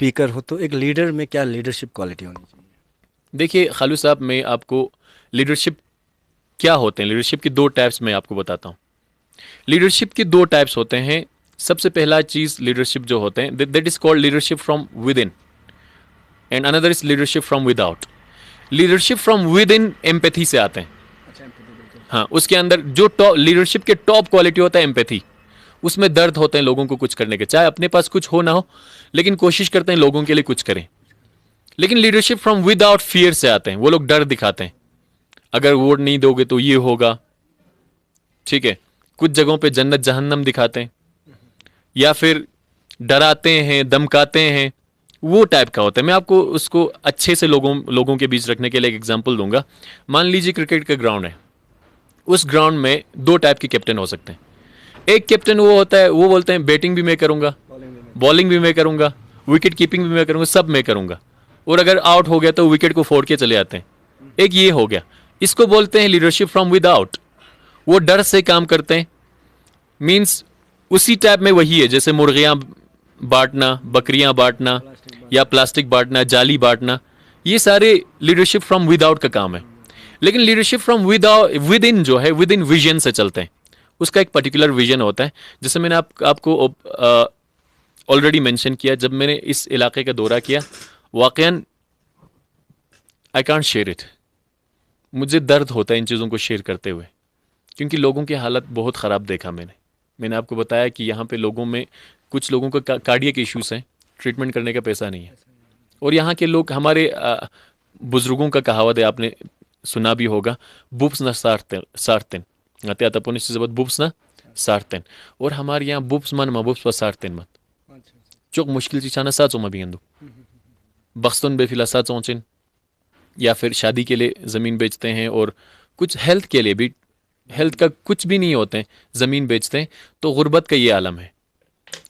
Speaker हो, तो एक लीडर में क्या लीडरशिप क्वालिटी होनी चाहिए? देखिए खालू साहब, मैं आपको लीडरशिप क्या होते हैं, लीडरशिप की दो टाइप्स मैं आपको बताता हूँ। लीडरशिप की दो टाइप्स होते हैं। सबसे पहला चीज लीडरशिप जो होते हैं, that is called leadership from with in, and another is leadership from without. Leadership from with in empathy से आते हैं। अच्छा, एम्पैथी, बिल्कुल। हाँ, उसके अंदर जो टॉप लीडरशिप के टॉप क्वालिटी होता है एम्पैथी। उसमें दर्द होते हैं लोगों को कुछ करने के, चाहे अपने पास कुछ हो ना हो, लेकिन कोशिश करते हैं लोगों के लिए कुछ करें। लेकिन लीडरशिप फ्रॉम विदाउट फियर से आते हैं, वो लोग डर दिखाते हैं, अगर वोट नहीं दोगे तो ये होगा, ठीक है। कुछ जगहों पे जन्नत जहन्नम दिखाते हैं, या फिर डराते हैं, धमकाते हैं। वो टाइप का होता है। मैं आपको उसको अच्छे से लोगों लोगों के बीच रखने के लिए एक एग्जांपल दूंगा। मान लीजिए क्रिकेट का ग्राउंड है। उस ग्राउंड में दो टाइप के कैप्टन हो सकते हैं। एक कैप्टन वो होता है, वो बोलते हैं बैटिंग भी मैं करूंगा, बॉलिंग में। बॉलिंग भी मैं करूंगा, विकेट कीपिंग भी मैं करूंगा, सब मैं करूंगा, और अगर आउट हो गया तो विकेट को फोड़ के चले आते हैं। एक ये हो गया। इसको बोलते हैं लीडरशिप फ्रॉम विदाउट। वो डर से काम करते हैं। मीन्स उसी टाइप में वही है, जैसे मुर्गियां बांटना, बकरियां बांटना, प्लास्टिक या बांटना। प्लास्टिक बांटना, जाली बांटना। ये सारे लीडरशिप फ्रॉम विदाउट का काम है। लेकिन leadership from without with in जो है, विद इन विजन से चलते हैं। उसका एक पर्टिकुलर विजन होता है। जैसे मैंने आपको ऑलरेडी मेंशन किया, जब मैंने इस इलाके का दौरा किया, वाकयान आई कांट शेयर इट। मुझे दर्द होता है इन चीज़ों को शेयर करते हुए, क्योंकि लोगों की हालत बहुत ख़राब देखा मैंने आपको बताया कि यहाँ पे लोगों में कुछ लोगों को कार्डियक इश्यूज हैं, ट्रीटमेंट करने का पैसा नहीं है। और यहाँ के लोग, हमारे बुजुर्गों का कहावत है, आपने सुना भी होगा, बुब्स ना सारतेन आते आता पुनिस जबत बुब्स ना सारतेन। और हमारे यहाँ बुब्स मन मा बुब्स व सारतेन मत अच्छा, अच्छा। चोक मुश्किल चीज छाना साचो मा भी बख्तन बेफिला साचोचिन, या फिर शादी के लिए ज़मीन बेचते हैं, और कुछ हेल्थ के लिए भी, हेल्थ का कुछ भी नहीं होते हैं, ज़मीन बेचते हैं। तो गुर्बत का ये आलम है।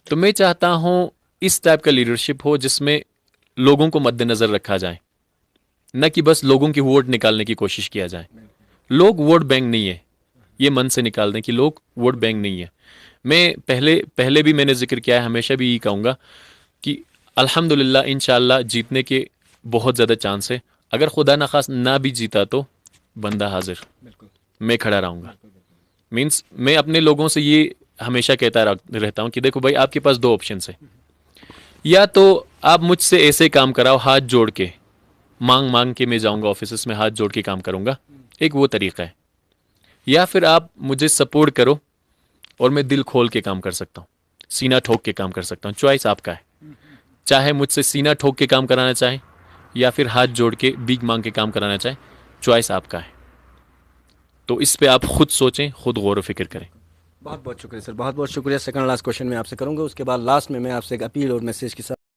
तो मैं चाहता हूँ इस टाइप का लीडरशिप हो जिसमें लोगों को मद्देनजर रखा जाए, न कि बस लोगों की वोट निकालने की कोशिश किया जाए। लोग वोट बैंक नहीं है, ये मन से निकाल दें कि लोग वोट बैंक नहीं है। मैं पहले पहले भी मैंने जिक्र किया है, हमेशा भी यही कहूँगा कि अल्हम्दुलिल्लाह इंशाअल्लाह जीतने के बहुत ज़्यादा चांस है। अगर खुदा न खास ना भी जीता तो बंदा हाजिर, बिल्कुल, मैं खड़ा रहूँगा। बिल्कुल, बिल्कुल। मीन्स मैं अपने लोगों से ये हमेशा कहता रहता हूँ कि देखो भाई, आपके पास दो ऑप्शन है। या तो आप मुझसे ऐसे काम कराओ, हाथ जोड़ के, मांग मांग के मैं जाऊंगा ऑफिस में, हाथ जोड़ के काम करूंगा, एक वो तरीका है। या फिर आप मुझे सपोर्ट करो और मैं दिल खोल के काम कर सकता हूँ, सीना ठोक के काम कर सकता हूँ। चॉइस आपका है। चाहे मुझसे सीना ठोक के काम कराना चाहे, या फिर हाथ जोड़ के भीख मांग के काम कराना चाहे, चॉइस आपका है। तो इस पे आप खुद सोचें, खुद गौर व फिक्र करें। बहुत बहुत शुक्रिया सर, बहुत बहुत शुक्रिया। सेकंड लास्ट क्वेश्चन मैं आपसे करूंगा, उसके बाद लास्ट में मैं आपसे एक अपील और मैसेज के साथ